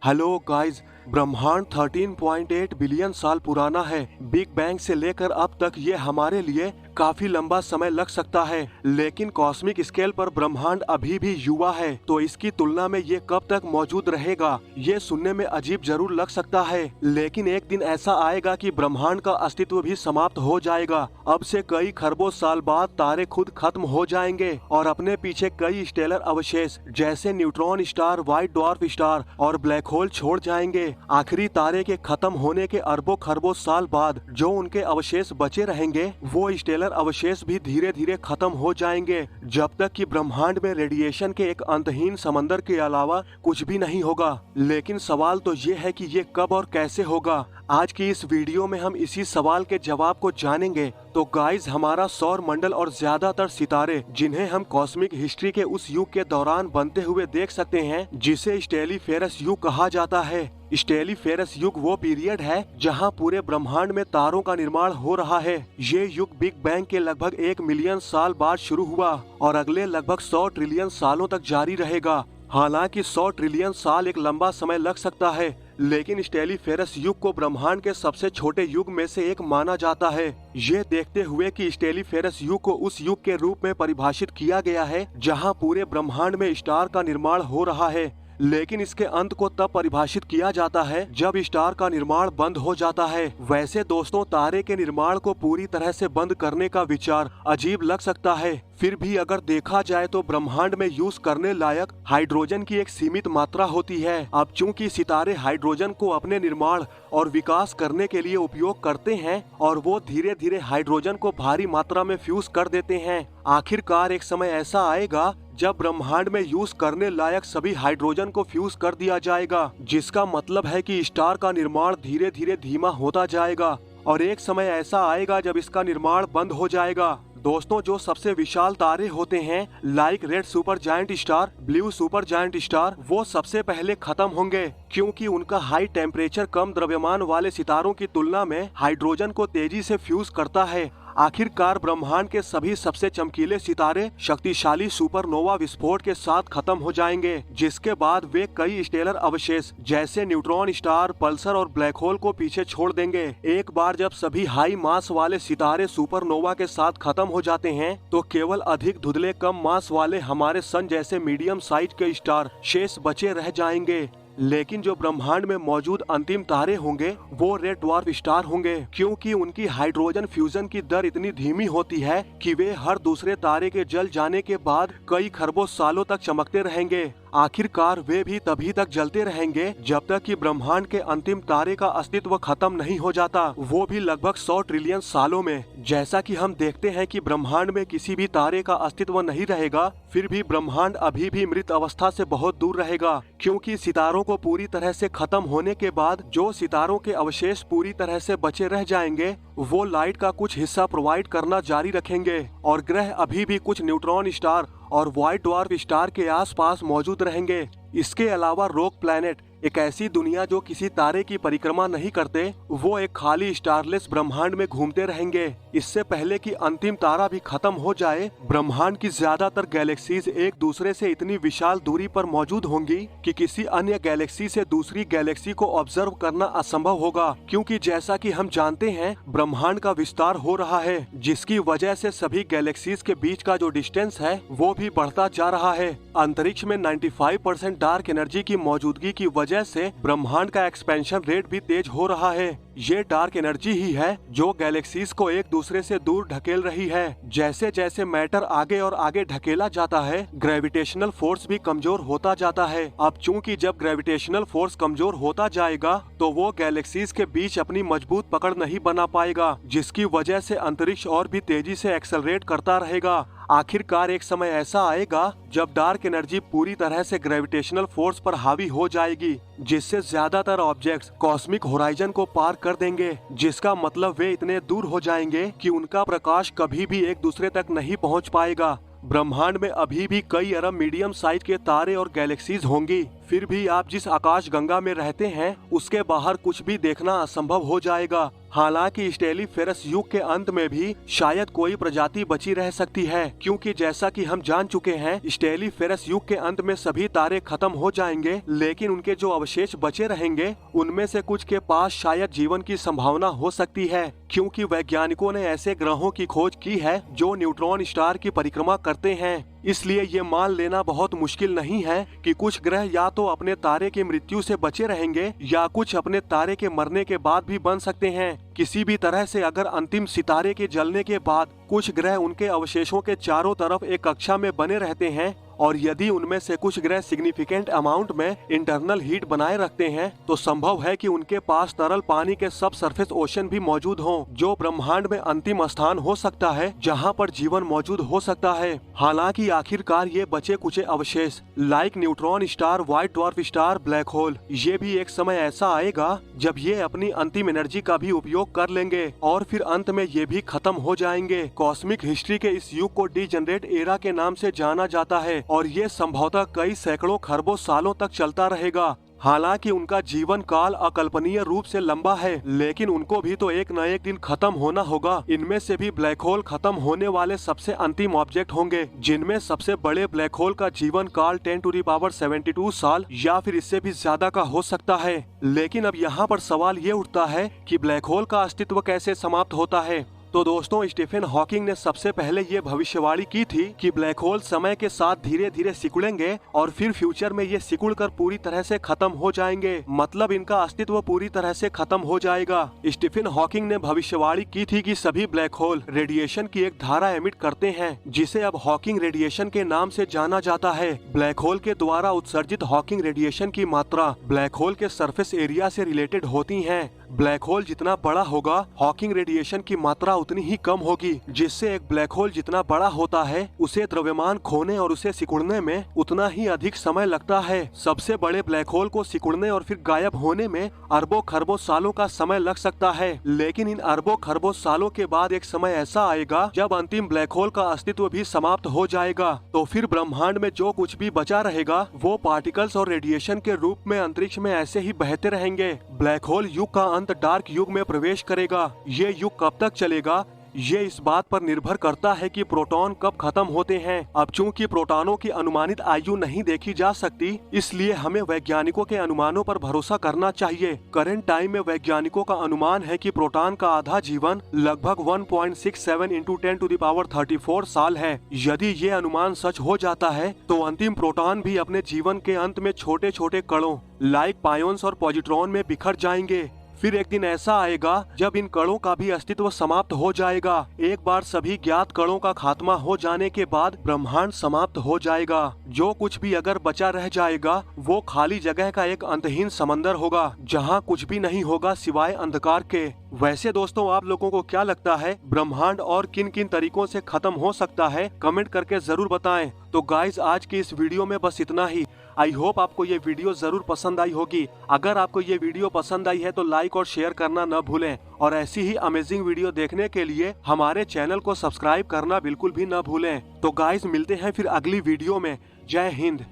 Hello guys, ब्रह्मांड 13.8 billion साल पुराना है। बिग बैंग से लेकर अब तक ये हमारे लिए काफी लंबा समय लग सकता है, लेकिन कॉस्मिक स्केल पर ब्रह्मांड अभी भी युवा है, तो इसकी तुलना में ये कब तक मौजूद रहेगा, ये सुनने में अजीब जरूर लग सकता है। लेकिन एक दिन ऐसा आएगा कि ब्रह्मांड का अस्तित्व भी समाप्त हो जाएगा। अब से कई खरबों साल बाद तारे खुद खत्म हो जाएंगे और अपने पीछे कई स्टेलर अवशेष जैसे neutron star, white dwarf star और ब्लैक होल छोड़ जाएंगे। आखिरी तारे के खत्म होने के अरबों खरबों साल बाद जो उनके अवशेष बचे रहेंगे, वो स्टेलर अवशेष भी धीरे धीरे खत्म हो जाएंगे, जब तक कि ब्रह्मांड में रेडिएशन के एक अंतहीन समंदर के अलावा कुछ भी नहीं होगा। लेकिन सवाल तो ये है कि ये कब और कैसे होगा। आज की इस वीडियो में हम इसी सवाल के जवाब को जानेंगे। तो गाइस, हमारा सौर मंडल और ज्यादातर सितारे जिन्हें हम कॉस्मिक हिस्ट्री के उस युग के दौरान बनते हुए देख सकते हैं, जिसे स्टेलीफेरस युग कहा जाता है। स्टेलीफेरस युग वो पीरियड है जहां पूरे ब्रह्मांड में तारों का निर्माण हो रहा है। ये युग बिग बैंग के लगभग 1 मिलियन साल बाद शुरू हुआ और अगले लगभग 100 ट्रिलियन सालों तक जारी रहेगा। हालांकि 100 ट्रिलियन साल एक लंबा समय लग सकता है, लेकिन स्टेलीफेरस युग को ब्रह्मांड के सबसे छोटे युग में से एक माना जाता है। ये देखते हुए कि स्टेलीफेरस युग को उस युग के रूप में परिभाषित किया गया है जहां पूरे ब्रह्मांड में स्टार का निर्माण हो रहा है, लेकिन इसके अंत को तब परिभाषित किया जाता है जब स्टार का निर्माण बंद हो जाता है। वैसे दोस्तों, तारे के निर्माण को पूरी तरह से बंद करने का विचार अजीब लग सकता है, फिर भी अगर देखा जाए तो ब्रह्मांड में यूज करने लायक हाइड्रोजन की एक सीमित मात्रा होती है। अब चूंकि सितारे हाइड्रोजन को अपने निर्माण और विकास करने के लिए उपयोग करते हैं और वो धीरे धीरे हाइड्रोजन को भारी मात्रा में फ्यूज कर देते हैं। आखिरकार एक समय ऐसा आएगा जब ब्रह्मांड में यूज करने लायक सभी हाइड्रोजन को फ्यूज कर दिया जाएगा, जिसका मतलब है कि स्टार का निर्माण धीरे धीरे धीमा होता जाएगा और एक समय ऐसा आएगा जब इसका निर्माण बंद हो जाएगा। दोस्तों, जो सबसे विशाल तारे होते हैं like red super giant star, blue super giant star, वो सबसे पहले खत्म होंगे, क्योंकि उनका हाई टेम्परेचर कम द्रव्यमान वाले सितारों की तुलना में हाइड्रोजन को तेजी से फ्यूज करता है। आखिरकार ब्रह्मांड के सभी सबसे चमकीले सितारे शक्तिशाली सुपरनोवा विस्फोट के साथ खत्म हो जाएंगे, जिसके बाद वे कई स्टेलर अवशेष जैसे न्यूट्रॉन स्टार, पल्सर और ब्लैक होल को पीछे छोड़ देंगे। एक बार जब सभी हाई मास वाले सितारे सुपरनोवा के साथ खत्म हो जाते हैं, तो केवल अधिक धुंधले कम मास वाले हमारे सन जैसे मीडियम साइज के स्टार शेष बचे रह जाएंगे। लेकिन जो ब्रह्मांड में मौजूद अंतिम तारे होंगे वो रेड ड्वार्फ स्टार होंगे, क्योंकि उनकी हाइड्रोजन फ्यूजन की दर इतनी धीमी होती है कि वे हर दूसरे तारे के जल जाने के बाद कई खरबों सालों तक चमकते रहेंगे। आखिरकार वे भी तभी तक जलते रहेंगे जब तक कि ब्रह्मांड के अंतिम तारे का अस्तित्व खत्म नहीं हो जाता, वो भी लगभग 100 ट्रिलियन सालों में। जैसा कि हम देखते हैं कि ब्रह्मांड में किसी भी तारे का अस्तित्व नहीं रहेगा, फिर भी ब्रह्मांड अभी भी मृत अवस्था से बहुत दूर रहेगा, क्योंकि सितारों को पूरी तरह से खत्म होने के बाद जो सितारों के अवशेष पूरी तरह से बचे रह जाएंगे, वो लाइट का कुछ हिस्सा प्रोवाइड करना जारी रखेंगे और ग्रह अभी भी कुछ न्यूट्रॉन स्टार और व्हाइट ड्वार्फ स्टार के आसपास मौजूद रहेंगे। इसके अलावा रोक प्लैनेट, एक ऐसी दुनिया जो किसी तारे की परिक्रमा नहीं करते, वो एक खाली स्टारलेस ब्रह्मांड में घूमते रहेंगे। इससे पहले कि अंतिम तारा भी खत्म हो जाए, ब्रह्मांड की ज्यादातर गैलेक्सीज एक दूसरे से इतनी विशाल दूरी पर मौजूद होंगी कि किसी अन्य गैलेक्सी से दूसरी गैलेक्सी को ऑब्जर्व करना असंभव होगा, क्योंकि जैसा कि हम जानते हैं ब्रह्मांड का विस्तार हो रहा है, जिसकी वजह से सभी गैलेक्सीज के बीच का जो डिस्टेंस है वो भी बढ़ता जा रहा है। अंतरिक्ष में 95% डार्क एनर्जी की मौजूदगी की वजह से ब्रह्मांड का एक्सपेंशन रेट भी तेज हो रहा है। ये डार्क एनर्जी ही है जो गैलेक्सीज को एक दूसरे से दूर ढकेल रही है। जैसे जैसे मैटर आगे और आगे ढकेला जाता है, ग्रेविटेशनल फोर्स भी कमजोर होता जाता है। अब चूंकि जब ग्रेविटेशनल फोर्स कमजोर होता जाएगा, तो वो गैलेक्सीज के बीच अपनी मजबूत पकड़ नहीं बना पाएगा, जिसकी वजह से अंतरिक्ष और भी तेजी से एक्सेलरेट करता रहेगा। आखिरकार एक समय ऐसा आएगा जब डार्क एनर्जी पूरी तरह से ग्रेविटेशनल फोर्स पर हावी हो जाएगी, जिससे ज्यादातर ऑब्जेक्ट्स कॉस्मिक होराइजन को पार कर देंगे, जिसका मतलब वे इतने दूर हो जाएंगे कि उनका प्रकाश कभी भी एक दूसरे तक नहीं पहुंच पाएगा। ब्रह्मांड में अभी भी कई अरब मीडियम साइज के तारे और गैलेक्सीज होंगी, फिर भी आप जिस आकाश गंगा में रहते हैं उसके बाहर कुछ भी देखना असंभव हो जाएगा। हालांकि स्टेलीफेरस युग के अंत में भी शायद कोई प्रजाति बची रह सकती है, क्योंकि जैसा कि हम जान चुके हैं स्टेलीफेरस युग के अंत में सभी तारे खत्म हो जाएंगे, लेकिन उनके जो अवशेष बचे रहेंगे उनमें से कुछ के पास शायद जीवन की संभावना हो सकती है, क्योंकि वैज्ञानिकों ने ऐसे ग्रहों की खोज की है जो न्यूट्रॉन स्टार की परिक्रमा करते हैं। इसलिए ये मान लेना बहुत मुश्किल नहीं है कि कुछ ग्रह या तो अपने तारे की मृत्यु से बचे रहेंगे या कुछ अपने तारे के मरने के बाद भी बन सकते हैं। किसी भी तरह से अगर अंतिम सितारे के जलने के बाद कुछ ग्रह उनके अवशेषों के चारों तरफ एक कक्षा में बने रहते हैं और यदि उनमें से कुछ ग्रह सिग्निफिकेंट अमाउंट में इंटरनल हीट बनाए रखते हैं तो संभव है कि उनके पास तरल पानी के सब सरफेस ओशन भी मौजूद हों, जो ब्रह्मांड में अंतिम स्थान हो सकता है जहां पर जीवन मौजूद हो सकता है। हालांकि आखिरकार ये बचे कुचे अवशेष like neutron star, white dwarf star, black hole, ये भी एक समय ऐसा आएगा जब ये अपनी अंतिम एनर्जी का भी उपयोग कर लेंगे और फिर अंत में ये भी खत्म हो जाएंगे। कॉस्मिक हिस्ट्री के इस युग को डीजनरेट एरा के नाम से जाना जाता है और ये संभवतः कई सैकड़ों खरबों सालों तक चलता रहेगा। हालांकि उनका जीवन काल अकल्पनीय रूप से लंबा है, लेकिन उनको भी तो एक न एक दिन खत्म होना होगा। इनमें से भी ब्लैक होल खत्म होने वाले सबसे अंतिम ऑब्जेक्ट होंगे, जिनमें सबसे बड़े ब्लैक होल का जीवन काल 10⁻72 साल या फिर इससे भी ज्यादा का हो सकता है। लेकिन अब यहाँ पर सवाल ये उठता है कि ब्लैक होल का अस्तित्व कैसे समाप्त होता है। तो दोस्तों, स्टीफन हॉकिंग ने सबसे पहले ये भविष्यवाणी की थी कि ब्लैक होल समय के साथ धीरे धीरे सिकुड़ेंगे और फिर फ्यूचर में ये सिकुड़कर पूरी तरह से खत्म हो जाएंगे, मतलब इनका अस्तित्व पूरी तरह से खत्म हो जाएगा। स्टीफन हॉकिंग ने भविष्यवाणी की थी कि सभी ब्लैक होल रेडिएशन की एक धारा एमिट करते हैं, जिसे अब हॉकिंग रेडिएशन के नाम से जाना जाता है। ब्लैक होल के द्वारा उत्सर्जित हॉकिंग रेडिएशन की मात्रा ब्लैक होल के सरफेस एरिया से रिलेटेड होती है। ब्लैक होल जितना बड़ा होगा हॉकिंग रेडिएशन की मात्रा उतनी ही कम होगी, जिससे एक ब्लैक होल जितना बड़ा होता है उसे द्रव्यमान खोने और उसे सिकुड़ने में उतना ही अधिक समय लगता है। सबसे बड़े ब्लैक होल को सिकुड़ने और फिर गायब होने में अरबों खरबों सालों का समय लग सकता है, लेकिन इन अरबों खरबों सालों के बाद एक समय ऐसा आएगा जब अंतिम ब्लैक होल का अस्तित्व भी समाप्त हो जाएगा। तो फिर ब्रह्मांड में जो कुछ भी बचा रहेगा वो पार्टिकल्स और रेडिएशन के रूप में अंतरिक्ष में ऐसे ही बहते रहेंगे। ब्लैक होल युग का अंत डार्क युग में प्रवेश करेगा। ये युग कब तक चलेगा ये इस बात पर निर्भर करता है कि प्रोटॉन कब खत्म होते हैं। अब चूंकि प्रोटॉनों की अनुमानित आयु नहीं देखी जा सकती, इसलिए हमें वैज्ञानिकों के अनुमानों पर भरोसा करना चाहिए। करंट टाइम में वैज्ञानिकों का अनुमान है कि प्रोटॉन का आधा जीवन लगभग 1.67 × 10⁻34 साल है। यदि ये अनुमान सच हो जाता है तो अंतिम प्रोटॉन भी अपने जीवन के अंत में छोटे छोटे कणों लाइक पायोन्स और पॉजिट्रॉन में बिखर जाएंगे। फिर एक दिन ऐसा आएगा जब इन कणों का भी अस्तित्व समाप्त हो जाएगा। एक बार सभी ज्ञात कणों का खात्मा हो जाने के बाद ब्रह्मांड समाप्त हो जाएगा। जो कुछ भी अगर बचा रह जाएगा वो खाली जगह का एक अंतहीन समंदर होगा जहां कुछ भी नहीं होगा सिवाय अंधकार के। वैसे दोस्तों, आप लोगों को क्या लगता है ब्रह्मांड और किन किन तरीकों से खत्म हो सकता है? कमेंट करके जरूर बताएं। तो गाइस, आज की इस वीडियो में बस इतना ही। आई होप आपको ये वीडियो जरूर पसंद आई होगी। अगर आपको ये वीडियो पसंद आई है तो लाइक और शेयर करना न भूलें और ऐसी ही अमेजिंग वीडियो देखने के लिए हमारे चैनल को सब्सक्राइब करना बिल्कुल भी न भूलें। तो गाइस, मिलते हैं फिर अगली वीडियो में। जय हिंद।